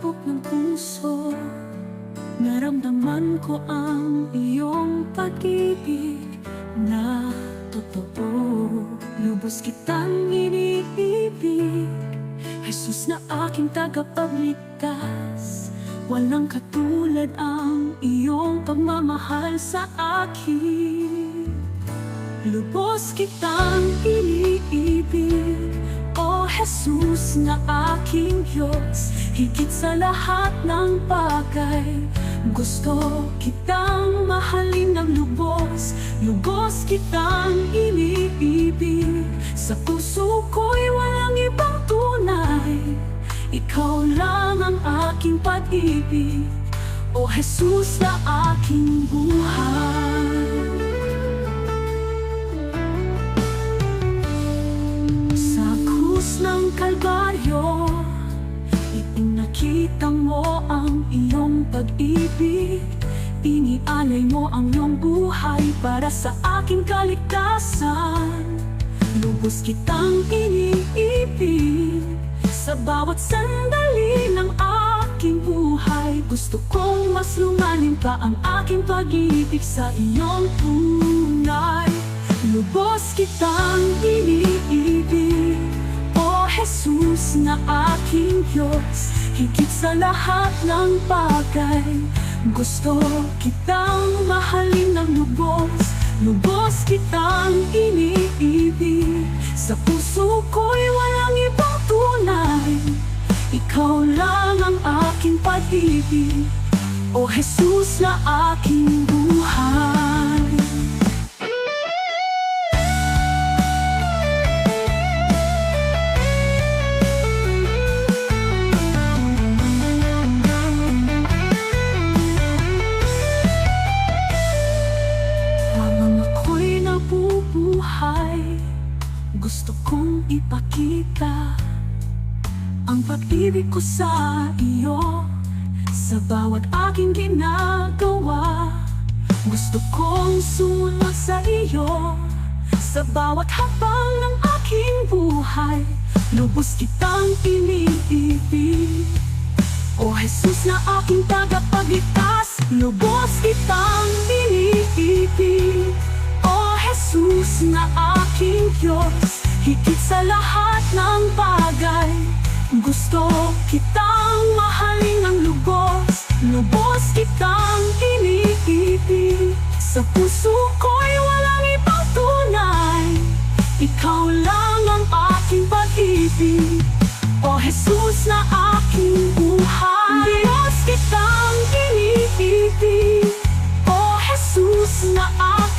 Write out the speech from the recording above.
tibok ng puso, naramdaman ko ang iyong pag-ibig na totoo. Lubos kitang iniibig, Jesus na aking tagapagligtas. Walang katulad ang iyong pagmamahal sa akin. Lubos kitang iniibig, O Jesus na aking Diyos. Higit sa lahat ng bagay, gusto kitang mahalin ng lubos. Lubos kitang iniibig, sa puso ko'y walang ibang tunay. Ikaw lang ang aking pag-ibig, O Jesus na aking buhay. Sa krus ng Kalbaryo, ipinakita mo ang iyong pag-ibig. Inialay mo ang iyong buhay para sa aking kaligtasan. Lubos kitang iniibig, sa bawat sandali ng aking buhay. Gusto kong mas lumalim pa ang aking pag-ibig sa iyong tunay. Lubos kitang iniibig, O Jesus na aking Diyos. Higit sa lahat ng bagay, gusto kitang mahalin ng lubos. Lubos kitang iniibig, sa puso ko'y walang ibang tunay. Ikaw lang ang aking pag-ibig, O Jesus na aking buhay. Gusto kong ipakita ang pag-ibig ko sa iyo, sa bawat aking ginagawa. Gusto kong sumunod sa iyo, sa bawat hakbang ng aking buhay. Lubos kitang iniibig, O Jesus na aking tagapagligtas. Lubos kitang iniibig, O Jesus na aking Diyos. Higit sa lahat ng bagay, gusto kitang mahalin ng lubos. Lubos kitang iniibig, sa puso ko'y walang ibang tunay. Ikaw lang ang aking pag-ibig, O Jesus na aking buhay. Diyos kitang iniibig, O Jesus na aking